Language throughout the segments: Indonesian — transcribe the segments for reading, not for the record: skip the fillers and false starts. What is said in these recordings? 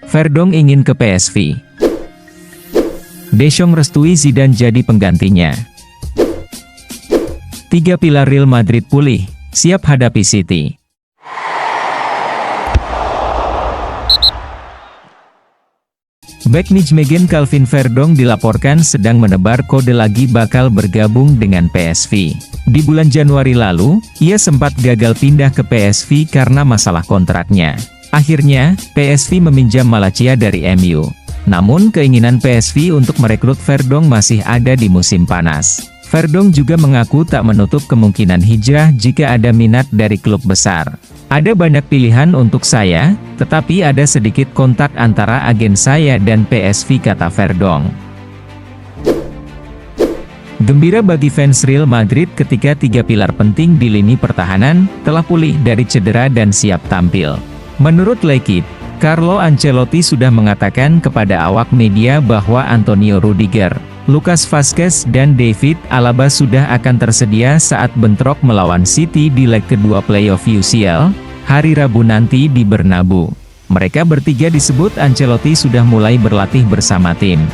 Verdong ingin ke PSV. Deschamps restui Zidane jadi penggantinya. 3 pilar Real Madrid pulih, siap hadapi City. Bek Nijmegen Calvin Verdong dilaporkan sedang menebar kode lagi bakal bergabung dengan PSV. Di bulan Januari lalu, ia sempat gagal pindah ke PSV karena masalah kontraknya. Akhirnya, PSV meminjam Malacia dari MU. Namun keinginan PSV untuk merekrut Verdong masih ada di musim panas. Verdong juga mengaku tak menutup kemungkinan hijrah jika ada minat dari klub besar. Ada banyak pilihan untuk saya, tetapi ada sedikit kontak antara agen saya dan PSV, kata Verdong. Gembira bagi fans Real Madrid ketika 3 pilar penting di lini pertahanan telah pulih dari cedera dan siap tampil. Menurut L'Équipe, Carlo Ancelotti sudah mengatakan kepada awak media bahwa Antonio Rudiger, Lucas Vazquez dan David Alaba sudah akan tersedia saat bentrok melawan City di leg kedua playoff UCL, hari Rabu nanti di Bernabeu. Mereka bertiga disebut Ancelotti sudah mulai berlatih bersama tim.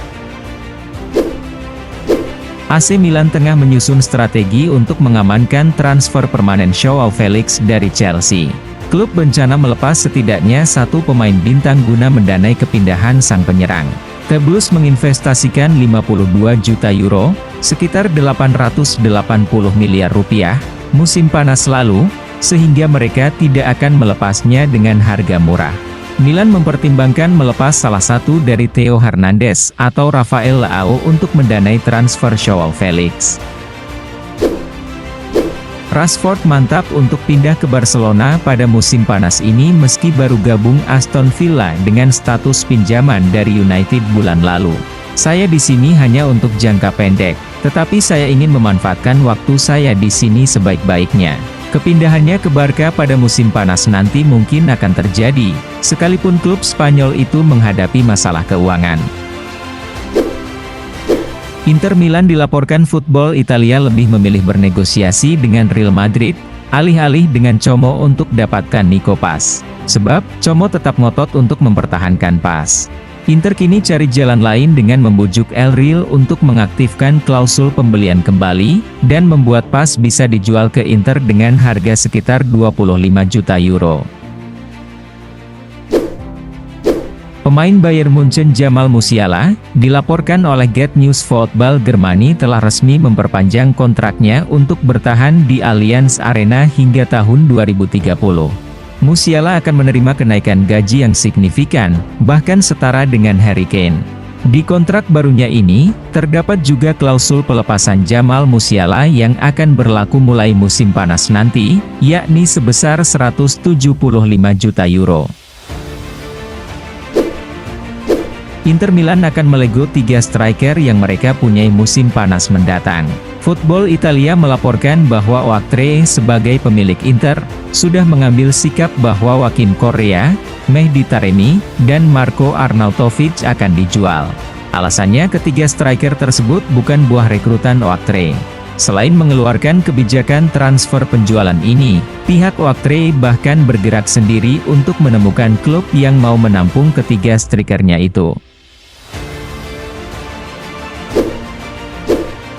AC Milan tengah menyusun strategi untuk mengamankan transfer permanen Joao Felix dari Chelsea. Klub berencana melepas setidaknya 1 pemain bintang guna mendanai kepindahan sang penyerang. The Blues menginvestasikan 52 juta euro, sekitar 880 miliar rupiah, musim panas lalu, sehingga mereka tidak akan melepasnya dengan harga murah. Milan mempertimbangkan melepas salah satu dari Theo Hernandez atau Rafael Leao untuk mendanai transfer Joao Felix. Rashford mantap untuk pindah ke Barcelona pada musim panas ini meski baru gabung Aston Villa dengan status pinjaman dari United bulan lalu. Saya di sini hanya untuk jangka pendek, tetapi saya ingin memanfaatkan waktu saya di sini sebaik-baiknya. Kepindahannya ke Barca pada musim panas nanti mungkin akan terjadi, sekalipun klub Spanyol itu menghadapi masalah keuangan. Inter Milan dilaporkan Football Italia lebih memilih bernegosiasi dengan Real Madrid, alih-alih dengan Como untuk dapatkan Nico Paz. Sebab, Como tetap ngotot untuk mempertahankan Paz. Inter kini cari jalan lain dengan membujuk El Real untuk mengaktifkan klausul pembelian kembali, dan membuat Paz bisa dijual ke Inter dengan harga sekitar 25 juta euro. Pemain Bayern Munchen Jamal Musiala, dilaporkan oleh Get News Football Germany telah resmi memperpanjang kontraknya untuk bertahan di Allianz Arena hingga tahun 2030. Musiala akan menerima kenaikan gaji yang signifikan, bahkan setara dengan Harry Kane. Di kontrak barunya ini, terdapat juga klausul pelepasan Jamal Musiala yang akan berlaku mulai musim panas nanti, yakni sebesar 175 juta euro. Inter Milan akan melego 3 striker yang mereka punyai musim panas mendatang. Football Italia melaporkan bahwa Oaktree sebagai pemilik Inter, sudah mengambil sikap bahwa Joaquin Correa, Mehdi Taremi, dan Marco Arnautovic akan dijual. Alasannya ketiga striker tersebut bukan buah rekrutan Oaktree. Selain mengeluarkan kebijakan transfer penjualan ini, pihak Oaktree bahkan bergerak sendiri untuk menemukan klub yang mau menampung ketiga strikernya itu.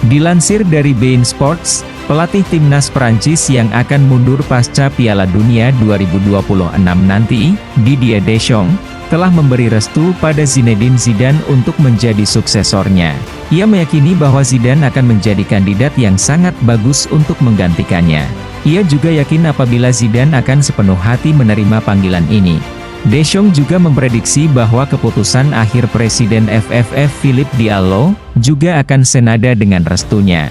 Dilansir dari beIN Sports, pelatih timnas Prancis yang akan mundur pasca Piala Dunia 2026 nanti, Didier Deschamps, telah memberi restu pada Zinedine Zidane untuk menjadi suksesornya. Ia meyakini bahwa Zidane akan menjadi kandidat yang sangat bagus untuk menggantikannya. Ia juga yakin apabila Zidane akan sepenuh hati menerima panggilan ini. Deschamps juga memprediksi bahwa keputusan akhir Presiden FFF Philippe Diallo juga akan senada dengan restunya.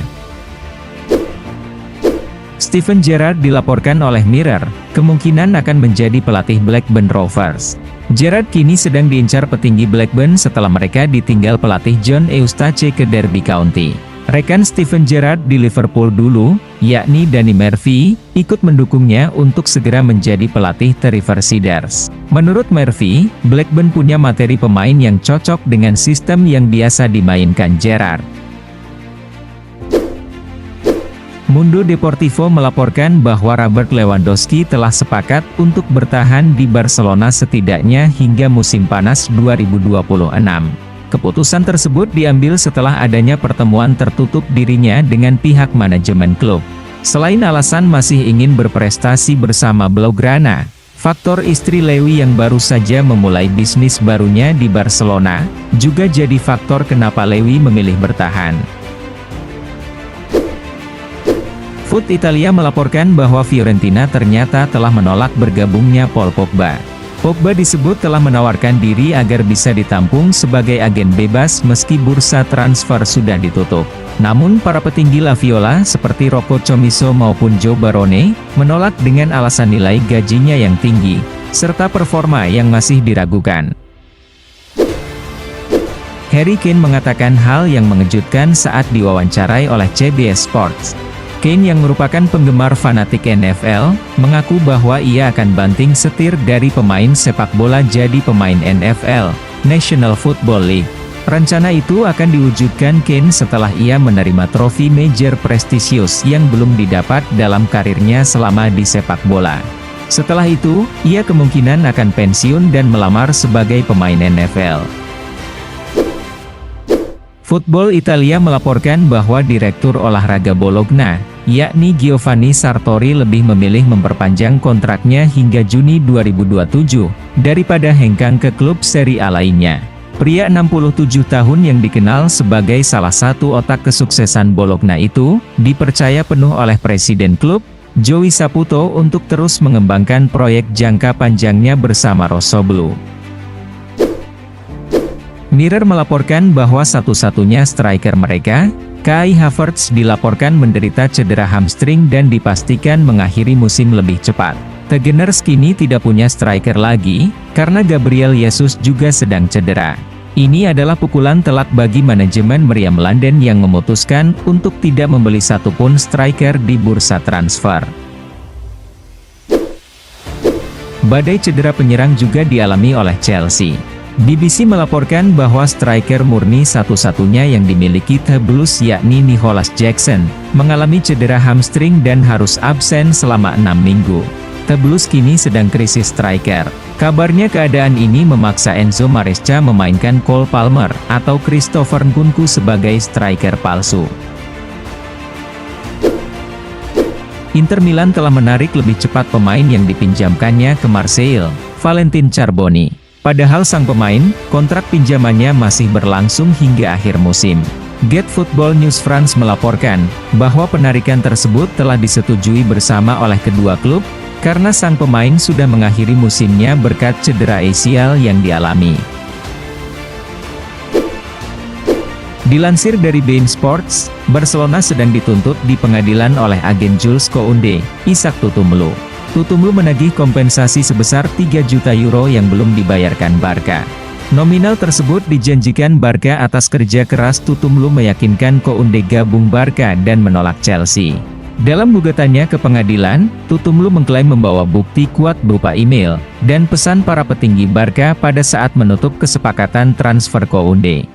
Steven Gerrard dilaporkan oleh Mirror, kemungkinan akan menjadi pelatih Blackburn Rovers. Gerrard kini sedang diincar petinggi Blackburn setelah mereka ditinggal pelatih John Eustace ke Derby County. Rekan Steven Gerrard di Liverpool dulu, yakni Danny Murphy, ikut mendukungnya untuk segera menjadi pelatih The River Cedars. Menurut Murphy, Blackburn punya materi pemain yang cocok dengan sistem yang biasa dimainkan Gerrard. Mundo Deportivo melaporkan bahwa Robert Lewandowski telah sepakat untuk bertahan di Barcelona setidaknya hingga musim panas 2026. Keputusan tersebut diambil setelah adanya pertemuan tertutup dirinya dengan pihak manajemen klub. Selain alasan masih ingin berprestasi bersama Blaugrana, faktor istri Lewi yang baru saja memulai bisnis barunya di Barcelona, juga jadi faktor kenapa Lewi memilih bertahan. Foot Italia melaporkan bahwa Fiorentina ternyata telah menolak bergabungnya Paul Pogba. Pogba disebut telah menawarkan diri agar bisa ditampung sebagai agen bebas meski bursa transfer sudah ditutup. Namun para petinggi La Viola seperti Rocco Commisso maupun Joe Barone, menolak dengan alasan nilai gajinya yang tinggi, serta performa yang masih diragukan. Harry Kane mengatakan hal yang mengejutkan saat diwawancarai oleh CBS Sports. Kane yang merupakan penggemar fanatik NFL, mengaku bahwa ia akan banting setir dari pemain sepak bola jadi pemain NFL, National Football League. Rencana itu akan diwujudkan Kane setelah ia menerima trofi major prestisius yang belum didapat dalam karirnya selama di sepak bola. Setelah itu, ia kemungkinan akan pensiun dan melamar sebagai pemain NFL. Football Italia melaporkan bahwa Direktur Olahraga Bologna, yakni Giovanni Sartori lebih memilih memperpanjang kontraknya hingga Juni 2027, daripada hengkang ke klub Serie A lainnya. Pria 67 tahun yang dikenal sebagai salah satu otak kesuksesan Bologna itu, dipercaya penuh oleh Presiden klub, Joey Saputo untuk terus mengembangkan proyek jangka panjangnya bersama Rossoblu. Mirror melaporkan bahwa satu-satunya striker mereka, Kai Havertz dilaporkan menderita cedera hamstring dan dipastikan mengakhiri musim lebih cepat. The Gunners kini tidak punya striker lagi, karena Gabriel Jesus juga sedang cedera. Ini adalah pukulan telak bagi manajemen Meriam London yang memutuskan untuk tidak membeli satupun striker di bursa transfer. Badai cedera penyerang juga dialami oleh Chelsea. BBC melaporkan bahwa striker murni satu-satunya yang dimiliki The Blues yakni Nicholas Jackson, mengalami cedera hamstring dan harus absen selama 6 minggu. The Blues kini sedang krisis striker. Kabarnya keadaan ini memaksa Enzo Maresca memainkan Cole Palmer atau Christopher Nkunku sebagai striker palsu. Inter Milan telah menarik lebih cepat pemain yang dipinjamkannya ke Marseille, Valentin Charbonny. Padahal sang pemain, kontrak pinjamannya masih berlangsung hingga akhir musim. Get Football News France melaporkan, bahwa penarikan tersebut telah disetujui bersama oleh kedua klub, karena sang pemain sudah mengakhiri musimnya berkat cedera ACL yang dialami. Dilansir dari beIN Sports, Barcelona sedang dituntut di pengadilan oleh agen Jules Kounde, Isak Tutumlu. Tutumlu menagih kompensasi sebesar 3 juta euro yang belum dibayarkan Barca. Nominal tersebut dijanjikan Barca atas kerja keras Tutumlu meyakinkan Kounde gabung Barca dan menolak Chelsea. Dalam gugatannya ke pengadilan, Tutumlu mengklaim membawa bukti kuat berupa email dan pesan para petinggi Barca pada saat menutup kesepakatan transfer Kounde.